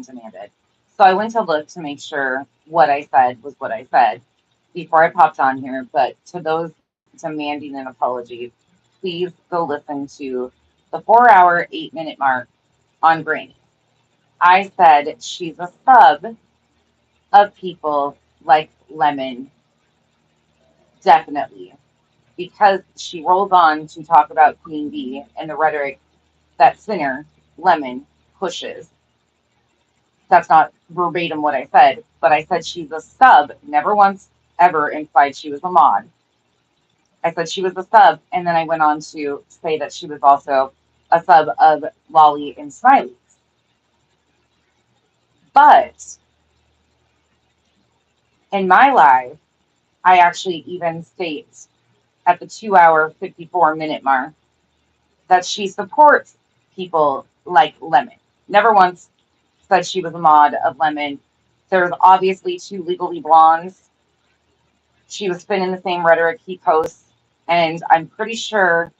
demanded. So I went to look to make sure what I said was what I said before I popped on here. But to those demanding an apology, please go listen to the 4 hour, 8 minute mark on Granny. I said she's a sub of people like Lemon, definitely, because she rolls on to talk about Queen Bee and the rhetoric that Sinner, Lemon, pushes. That's not verbatim what I said, but I said she's a sub, never once ever implied she was a mod. I said she was a sub, and then I went on to say that she was also a sub of Lolly and Smiley's. But in my live, I actually even state at the 2 hour, 54 minute mark that she supports people like Lemon. Never once said she was a mod of Lemon. There's obviously two legally blondes. She was spinning the same rhetoric he posts, and I'm pretty sure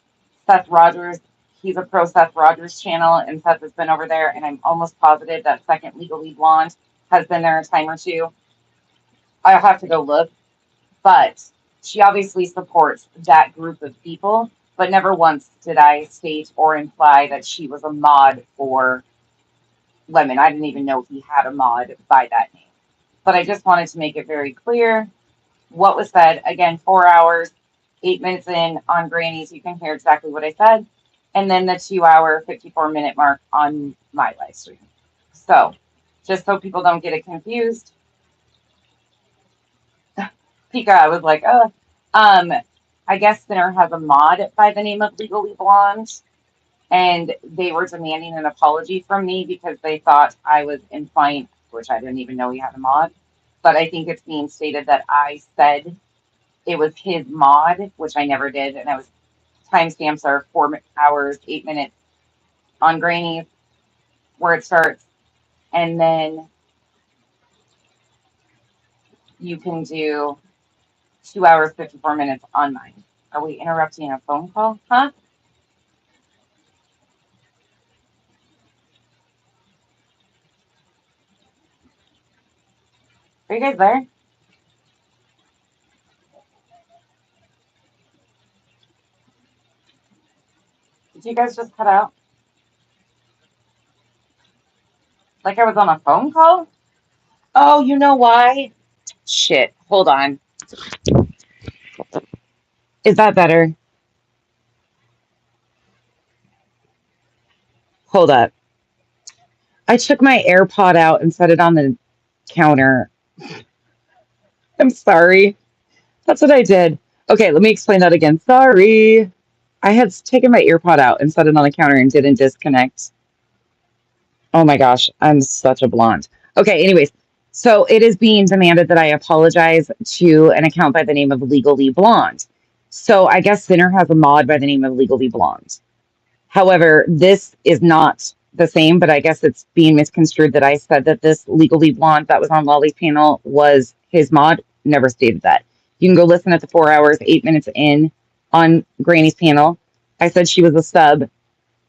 Seth Rogers, he's a pro Seth Rogers channel, and Seth has been over there, and I'm almost positive that second legally blonde has been there a time or two. I'll have to go look, but she obviously supports that group of people, but never once did I state or imply that she was a mod for Lemon. I didn't even know he had a mod by that name. But I just wanted to make it very clear what was said. Again, 4 hours, 8 minutes in on Granny's, you can hear exactly what I said. And then the 2 hour, 54 minute mark on my live stream. So, just so people don't get it confused, Pika, I was like, oh, um, I guess Sinner has a mod by the name of Legally Blonde, and they were demanding an apology from me because they thought I was implying, which I didn't even know he had a mod, but I think it's being stated that I said it was his mod, which I never did, and I was timestamps are 4 hours, 8 minutes on Granny's where it starts, and then you can do 2 hours, 54 minutes on mine. Are we interrupting a phone call? Huh? Are you guys there? Did you guys just cut out? Like I was on a phone call? Oh, you know why? Shit. Hold on. Is that better? Hold up. I took my AirPod out and set it on the counter. I'm sorry. That's what I did. Okay, let me explain that again. Sorry. I had taken my earpod out and set it on the counter and didn't disconnect. Oh my gosh, I'm such a blonde. Okay, anyways, so it is being demanded that I apologize to an account by the name of Legally Blonde. So I guess Sinner has a mod by the name of Legally Blonde. However, this is not the same, but I guess it's being misconstrued that I said that this Legally Blonde that was on Lolly's panel was his mod. Never stated that. You can go listen at the 4 hours, 8 minutes in on Granny's panel. I said she was a sub,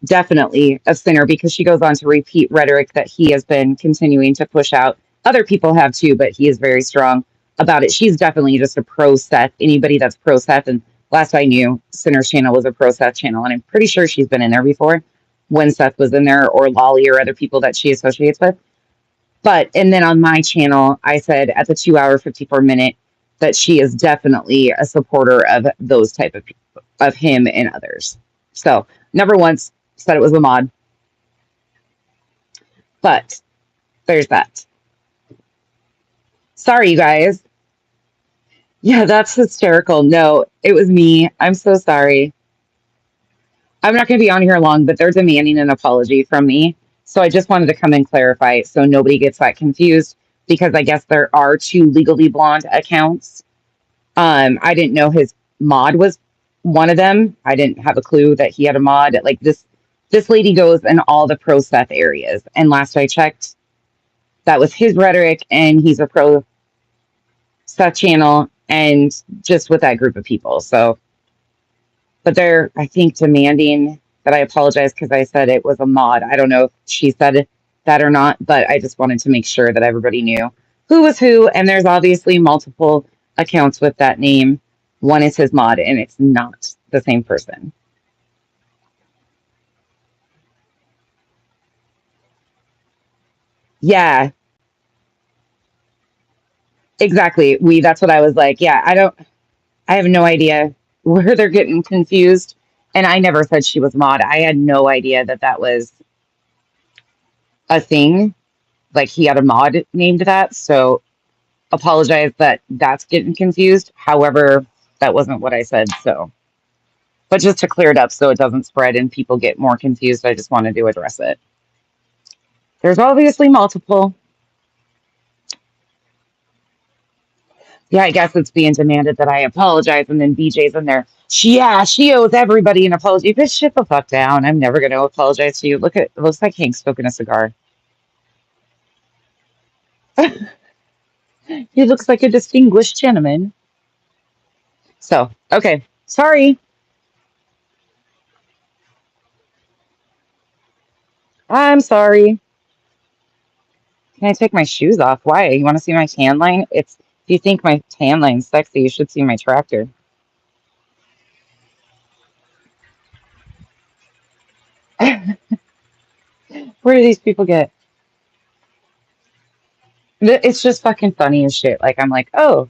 definitely a Sinner, because she goes on to repeat rhetoric that he has been continuing to push out. Other people have too, but he is very strong about it. She's definitely just a pro Seth. Anybody that's pro Seth, and last I knew, Sinner's channel was a pro Seth channel, and I'm pretty sure she's been in there before when Seth was in there, or Lolly, or other people that she associates with. But, and then on my channel, I said at the 2 hour, 54 minute that she is definitely a supporter of those type of people, of him and others. So never once said it was a mod, but there's that. Sorry, you guys. Yeah, that's hysterical. No, it was me. I'm so sorry. I'm not going to be on here long, but they're demanding an apology from me. So I just wanted to come and clarify so nobody gets that confused, because I guess there are two Legally Blonde accounts. I didn't know his mod was one of them. I didn't have a clue that he had a mod. Like this lady goes in all the pro Seth areas. And last I checked, that was his rhetoric, and he's a pro Seth channel, and just with that group of people. So, but they're, I think, demanding that I apologize because I said it was a mod. I don't know if she said that or not, but I just wanted to make sure that everybody knew who was who. And there's obviously multiple accounts with that name. One is his mod, and it's not the same person. Yeah, exactly. That's what I was like. Yeah, I have no idea where they're getting confused. And I never said she was mod. I had no idea that that was a thing. Like he had a mod named that. So apologize that that's getting confused. However, that wasn't what I said. So, but just to clear it up so it doesn't spread and people get more confused, I just wanted to address it. There's obviously multiple. Yeah, I guess it's being demanded that I apologize, and then BJ's in there. She owes everybody an apology. Bitch, shit the fuck down. I'm never going to apologize to you. Look at it looks like Hank smoking a cigar. He looks like a distinguished gentleman. So, okay, sorry. I'm sorry. Can I take my shoes off? Why? You want to see my tan line? It's if you think my tan line's sexy, you should see my tractor. Where do these people get? It's just fucking funny as shit. Like I'm like, oh,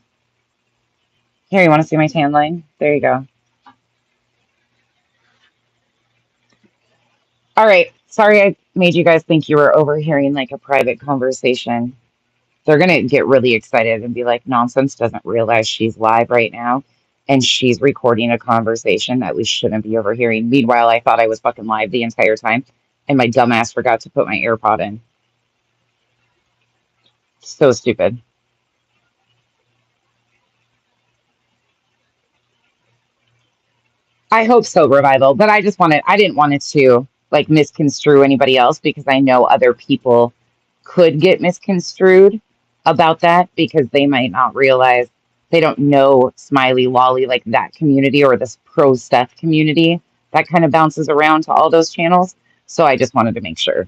here, you want to see my tan line? There you go. All right. Sorry I made you guys think you were overhearing like a private conversation. They're gonna get really excited and be like, Nonsense doesn't realize she's live right now and she's recording a conversation that we shouldn't be overhearing. Meanwhile, I thought I was fucking live the entire time and my dumbass forgot to put my AirPod in. So stupid. I hope so, Revival. But I didn't want it to like misconstrue anybody else because I know other people could get misconstrued about that because they might not realize they don't know Smiley Lolly like that community or this pro Steph community that kind of bounces around to all those channels. So I just wanted to make sure.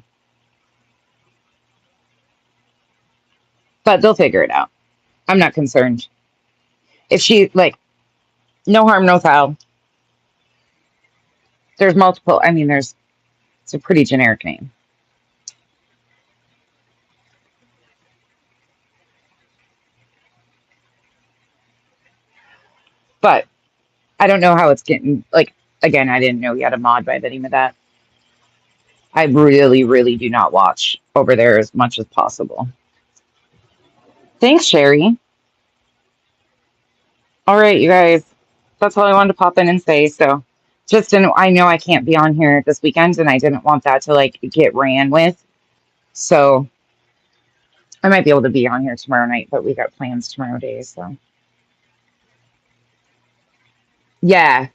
But they'll figure it out. I'm not concerned. If she like no harm, no foul. There's multiple. I mean, there's it's a pretty generic name. But I don't know how it's getting like again, I didn't know you had a mod by the name of that. I really, really do not watch over there as much as possible. Thanks, Sherry. All right, you guys. That's all I wanted to pop in and say. So just I know I can't be on here this weekend and I didn't want that to like get ran with. So I might be able to be on here tomorrow night, but we got plans tomorrow day. So yeah.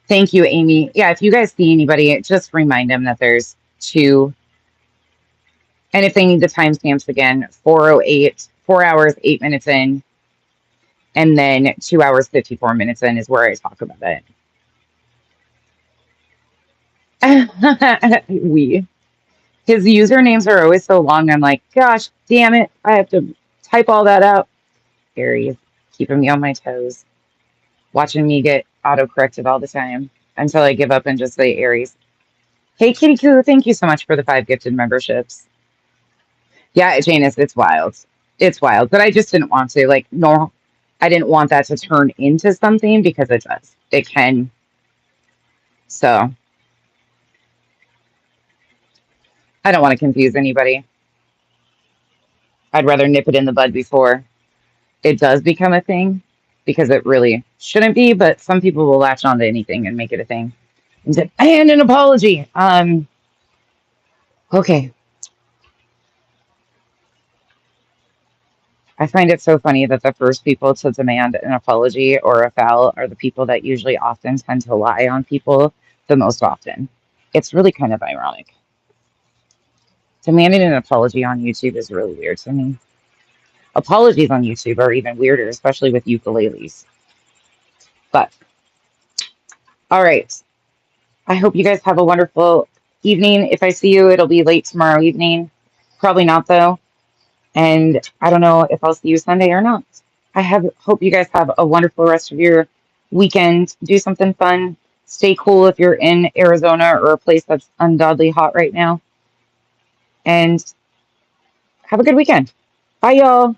Thank you, Amy. Yeah, if you guys see anybody, just remind them that there's two. And if they need the timestamps again, 4:08, 4 hours, 8 minutes in, and then 2 hours, 54 minutes in is where I talk about it. His usernames are always so long. I'm like, gosh, damn it. I have to type all that out. Aries, keeping me on my toes, watching me get auto corrected all the time until I give up and just say Aries. Hey, Kitty Coo, thank you so much for the 5 gifted memberships. Yeah, Janice, it's wild. It's wild. But I just didn't want to. Like, no, I didn't want that to turn into something because it does. It can. So I don't want to confuse anybody. I'd rather nip it in the bud before it does become a thing because it really shouldn't be. But some people will latch on to anything and make it a thing. And an apology. Okay. I find it so funny that the first people to demand an apology or a foul are the people that usually often tend to lie on people the most often. It's really kind of ironic. Demanding an apology on YouTube is really weird to me. Apologies on YouTube are even weirder, especially with ukuleles. But, all right. I hope you guys have a wonderful evening. If I see you, it'll be late tomorrow evening. Probably not though. And I don't know if I'll see you Sunday or not. Hope you guys have a wonderful rest of your weekend. Do something fun. Stay cool if you're in Arizona or a place that's ungodly hot right now. And have a good weekend. Bye, y'all.